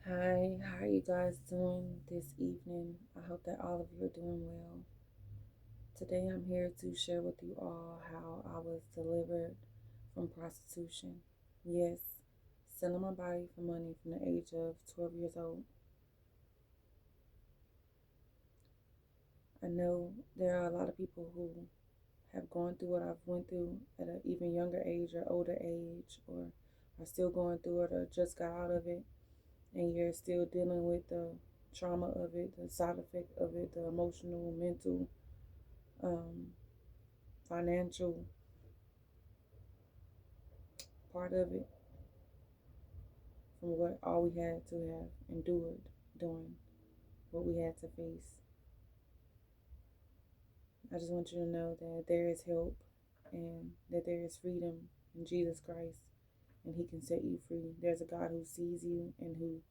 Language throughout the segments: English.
Hi, how are you guys doing this evening? I hope that all of you are doing well. Today I'm here to share with you all how I was delivered from prostitution. Yes, selling my body for money from the age of 12 years old. I know there are a lot of people who have gone through what I've went through at an even younger age or older age, or are still going through it or just got out of it, and you're still dealing with the trauma of it, the side effect of it, the emotional, mental, um, financial part of it, from what all we had to have endured during what we had to face. I just want you to know that there is help and that there is freedom in Jesus Christ, and He can set you free. There's a God who sees you and who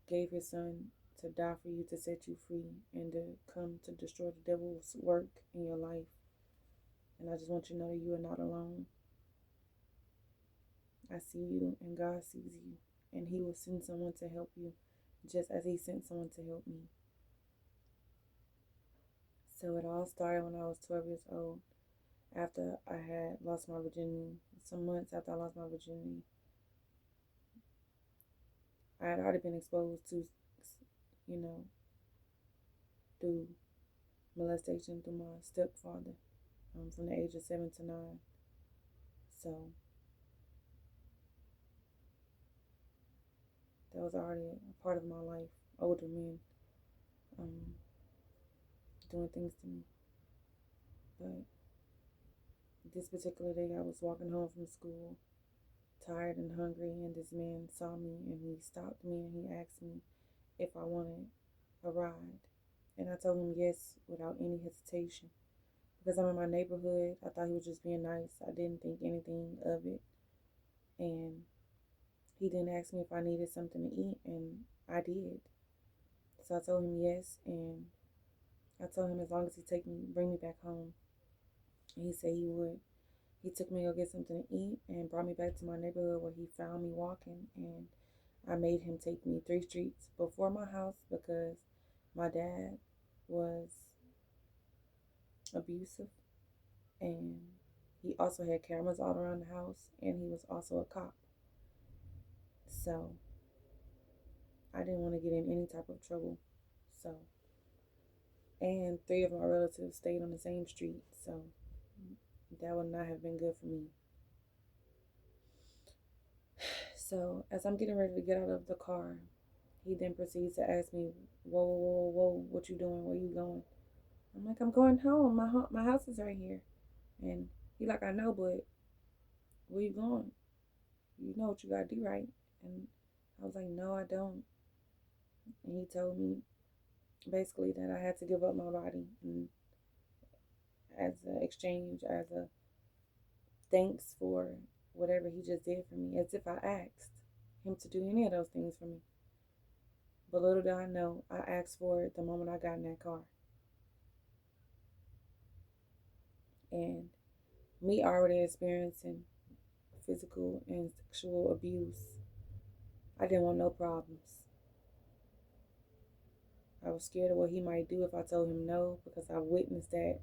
gave His Son to die for you, to set you free, and to come to destroy the devil's work in your life. And I just want you to know that you are not alone. I see you and God sees you, and He will send someone to help you just as He sent someone to help me. So it all started when I was 12 years old, after I had lost my virginity. Some months after I lost my virginity, I had already been exposed to, you know, through molestation through my stepfather, from the age of 7 to 9. So that was already a part of my life. Older men um, doing things to me. But this particular day, I was walking home from school, tired and hungry, and this man saw me and he stopped me and he asked me if I wanted a ride. And I told him yes without any hesitation. Because I'm in my neighborhood, I thought he was just being nice. I didn't think anything of it. And he then asked me if I needed something to eat, and I did. So I told him yes, and I told him as long as he bring me back home. And he said he would. He took me to go get something to eat and brought me back to my neighborhood where he found me walking. And I made him take me 3 streets before my house because my dad was abusive, and he also had cameras all around the house, and he was also a cop. So I didn't want to get in any type of trouble. So, and three of my relatives stayed on the same street. So that would not have been good for me. So as I'm getting ready to get out of the car, he then proceeds to ask me, "Whoa, whoa, whoa, whoa, what you doing? Where you going?" I'm like, "I'm going home. My house is right here." And he like, "I know, but where you going? You know what you gotta do, right?" And I was like, "No, I don't." And he told me basically that I had to give up my body, and as an exchange, as a thanks for whatever he just did for me, as if I asked him to do any of those things for me. But little did I know, I asked for it the moment I got in that car. And me already experiencing physical and sexual abuse, I didn't want no problems. I was scared of what he might do if I told him no, because I witnessed that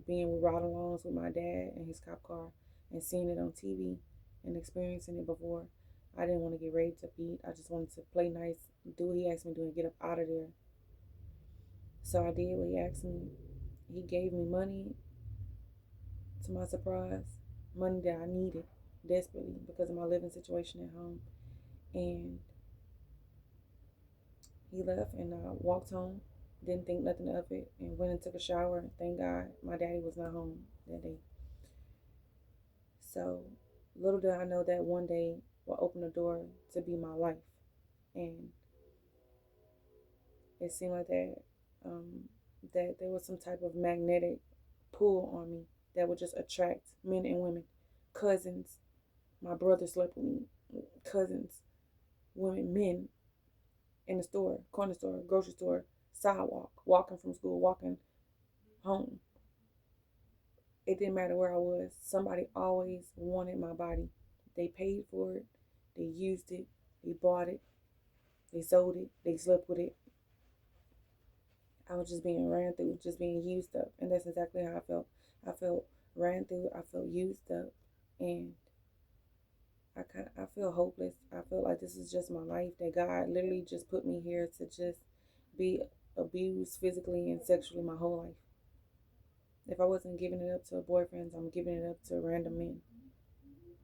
being with ride alongs with my dad in his cop car and seeing it on TV and experiencing it before. I didn't want to get raped or beat. I just wanted to play nice, do what he asked me to do, and get up out of there. So I did what he asked me. He gave me money, to my surprise, money that I needed desperately because of my living situation at home. And he left, and I walked home, didn't think nothing of it, and went and took a shower. Thank God my daddy was not home that day. So little did I know that one day will open the door to be my life. And it seemed like that there was some type of magnetic pull on me that would just attract men and women, cousins. My brother slept with me, cousins, women, men, in the store, corner store, grocery store, sidewalk, walking from school, walking home. It didn't matter where I was. Somebody always wanted my body. They paid for it. They used it. They bought it. They sold it. They slept with it. I was just being ran through, just being used up. And that's exactly how I felt. I felt ran through. I felt used up. And I feel hopeless. I feel like this is just my life. That God literally just put me here to just be abused physically and sexually my whole life. If I wasn't giving it up to boyfriends, I'm giving it up to random men.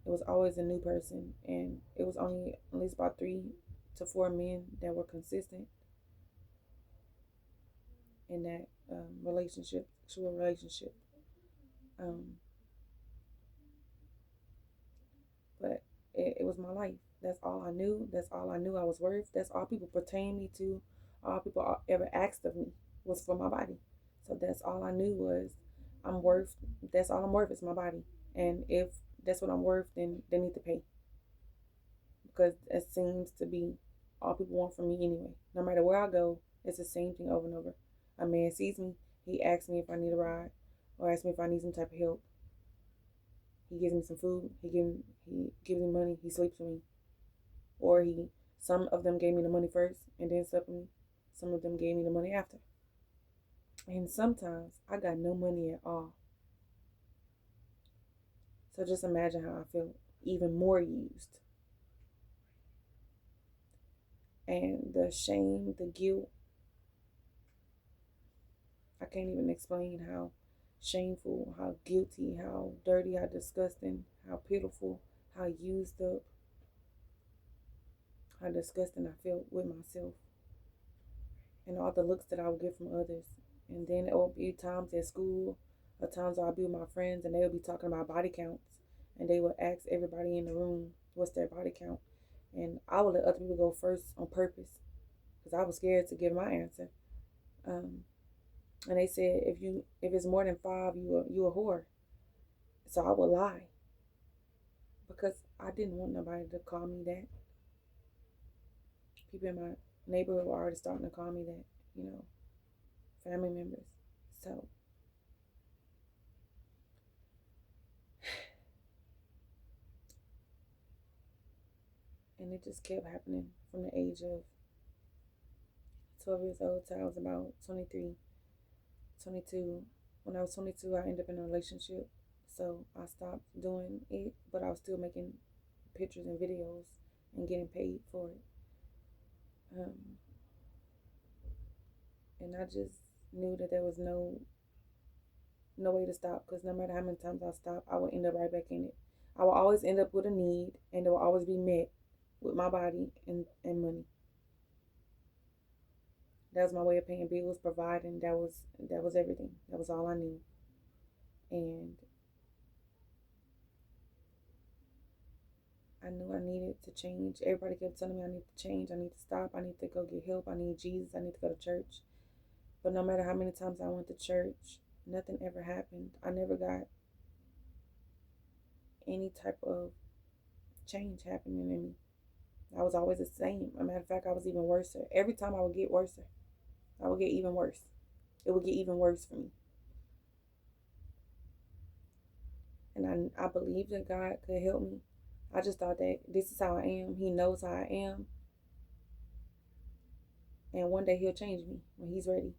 It was always a new person, and it was only at least about 3 to 4 men that were consistent in that relationship, sexual relationship. Um, but it was my life. That's all I knew. That's all I knew I was worth. That's all people pertained me to. All people ever asked of me was for my body. So that's all I knew was I'm worth. That's all I'm worth is my body. And if that's what I'm worth, then they need to pay, because it seems to be all people want from me anyway. No matter where I go, it's the same thing over and over. A man sees me, he asks me if I need a ride, or asks me if I need some type of help. He gives me some food. He gives me money. He sleeps with me, or some of them gave me the money first and then slept with me. Some of them gave me the money after. And sometimes I got no money at all. So just imagine how I feel, even more used. And the shame, the guilt, I can't even explain how shameful, how guilty, how dirty, how disgusting, how pitiful, how used up, how disgusting I felt with myself. And all the looks that I would get from others. And then it would be times at school, or times I'll be with my friends and they would be talking about body counts. And they would ask everybody in the room what's their body count. And I would let other people go first on purpose, because I was scared to give my answer. And they said if it's more than 5, you a whore. So I would lie, because I didn't want nobody to call me that. People in my neighborhood were already starting to call me that, family members. So and it just kept happening from the age of 12 years old till I was about 23, 22. When I was 22, I ended up in a relationship. So I stopped doing it, but I was still making pictures and videos and getting paid for it. And I just knew that there was no way to stop, because no matter how many times I stopped, I would end up right back in it. I would always end up with a need, and it will always be met with my body and money. That was my way of paying bills, providing. That was everything. That was all I knew. And I knew I needed to change. Everybody kept telling me I need to change. I need to stop. I need to go get help. I need Jesus. I need to go to church. But no matter how many times I went to church, nothing ever happened. I never got any type of change happening in me. I was always the same. As a matter of fact, I was even worse. Every time I would get worse, I would get even worse. It would get even worse for me. And I believed that God could help me. I just thought that this is how I am. He knows how I am. And one day he'll change me when he's ready.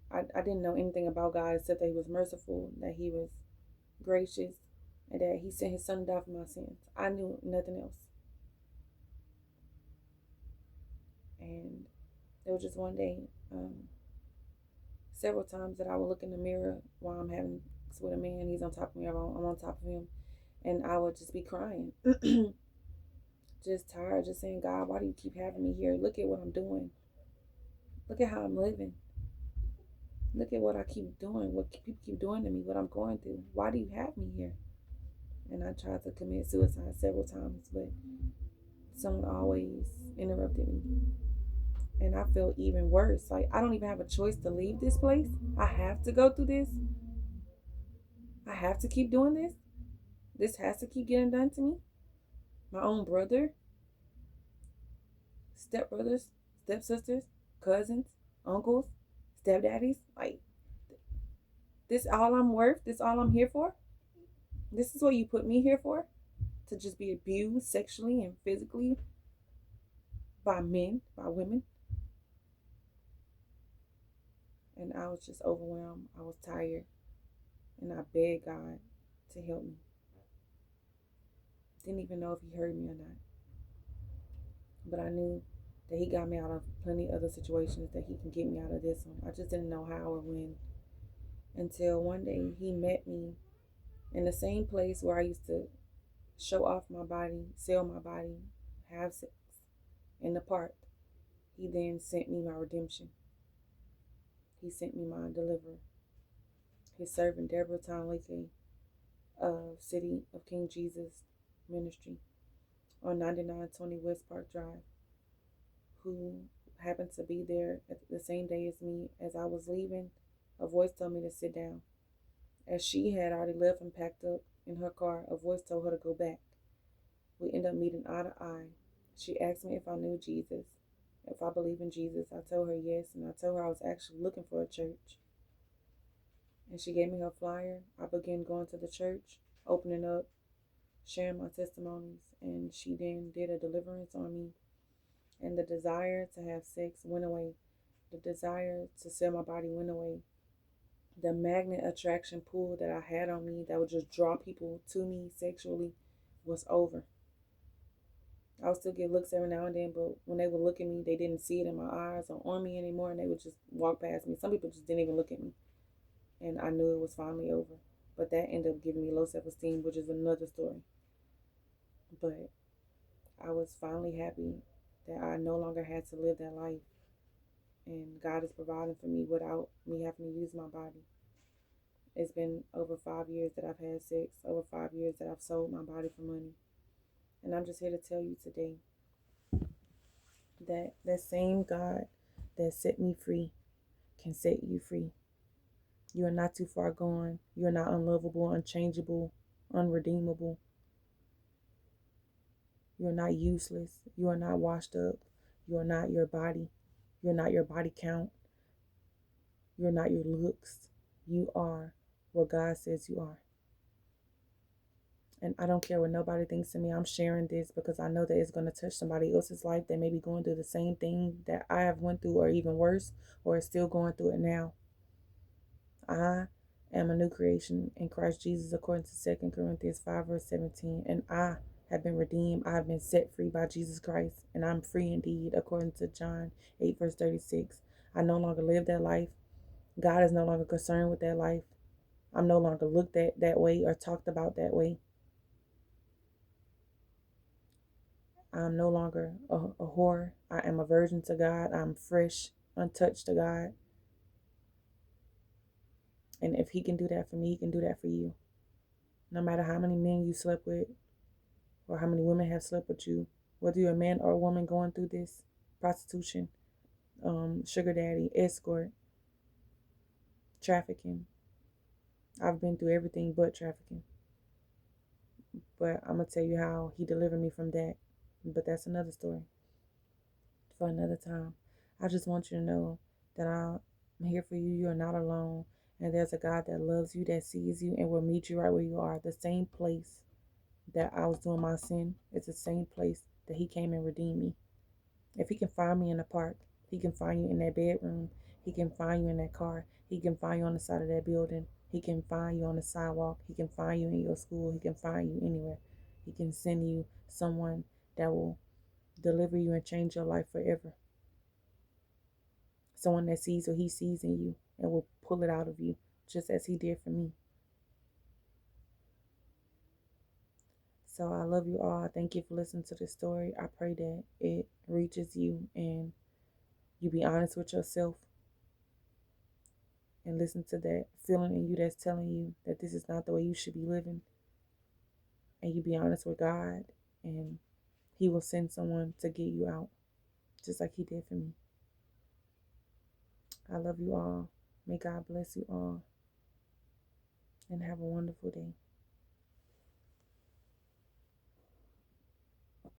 I didn't know anything about God except that he was merciful, that he was gracious, and that he sent his son to die for my sins. I knew nothing else. And there was just one day, several times that I would look in the mirror while I'm having sex with a man. He's on top of me, I'm on top of him. And I would just be crying. Just tired, just saying, God, why do you keep having me here? Look at what I'm doing. Look at how I'm living. Look at what I keep doing, what people keep doing to me, what I'm going through. Why do you have me here? And I tried to commit suicide several times, but someone always interrupted me. And I felt even worse. Like, I don't even have a choice to leave this place. I have to go through this. I have to keep doing this. This has to keep getting done to me. My own brother, stepbrothers, stepsisters, cousins, uncles, stepdaddies. Like, this all I'm worth? This all I'm here for? This is what you put me here for? To just be abused sexually and physically by men, by women. And I was just overwhelmed. I was tired. And I begged God to help me. Didn't even know if he heard me or not. But I knew that he got me out of plenty of other situations, that he can get me out of this one. I just didn't know how or when. Until one day he met me in the same place where I used to show off my body, sell my body, have sex, in the park. He then sent me my redemption. He sent me my deliverer. His servant, Deborah Tonleke, of City of King Jesus Ministry on 9920 West Park Drive, who happened to be there at the same day as me. As I was leaving, a voice told me to sit down. As she had already left and packed up in her car, a voice told her to go back. We ended up meeting eye to eye. She asked me if I knew Jesus, if I believe in Jesus. I told her yes, and I told her I was actually looking for a church. And she gave me her flyer. I began going to the church, opening up, sharing my testimonies, and she then did a deliverance on me. And the desire to have sex went away. The desire to sell my body went away. The magnet attraction pull that I had on me that would just draw people to me sexually was over. I would still get looks every now and then, but when they would look at me, they didn't see it in my eyes or on me anymore, and they would just walk past me. Some people just didn't even look at me, and I knew it was finally over. But that ended up giving me low self-esteem, which is another story. But I was finally happy that I no longer had to live that life, and God is providing for me without me having to use my body. It's been over 5 years that I've had sex, over 5 years that I've sold my body for money. And I'm just here to tell you today that that same God that set me free can set you free. You are not too far gone. You are not unlovable, unchangeable, unredeemable. You are not useless. You are not washed up. You are not your body. You are not your body count. You are not your looks. You are what God says you are. And I don't care what nobody thinks of me. I'm sharing this because I know that it's going to touch somebody else's life that may be going through the same thing that I have went through, or even worse, or is still going through it now. I am a new creation in Christ Jesus, according to 2 Corinthians 5 verse 17. And I have been redeemed. I have been set free by Jesus Christ. And I'm free indeed, according to John 8 verse 36. I no longer live that life. God is no longer concerned with that life. I'm no longer looked at that way or talked about that way. I'm no longer a whore. I am a virgin to God. I'm fresh, untouched to God. And if he can do that for me, he can do that for you. No matter how many men you slept with or how many women have slept with you, whether you're a man or a woman going through this, prostitution, sugar daddy, escort, trafficking. I've been through everything but trafficking. But I'm going to tell you how he delivered me from that. But that's another story for another time. I just want you to know that I'm here for you. You are not alone. And there's a God that loves you, that sees you, and will meet you right where you are. The same place that I was doing my sin is the same place that he came and redeemed me. If he can find me in the park, he can find you in that bedroom. He can find you in that car. He can find you on the side of that building. He can find you on the sidewalk. He can find you in your school. He can find you anywhere. He can send you someone that will deliver you and change your life forever. Someone that sees what he sees in you and will pull it out of you, just as he did for me. So I love you all. Thank you for listening to this story. I pray that it reaches you and you be honest with yourself and listen to that feeling in you that's telling you that this is not the way you should be living. And you be honest with God, and he will send someone to get you out, just like he did for me. I love you all. May God bless you all. And have a wonderful day.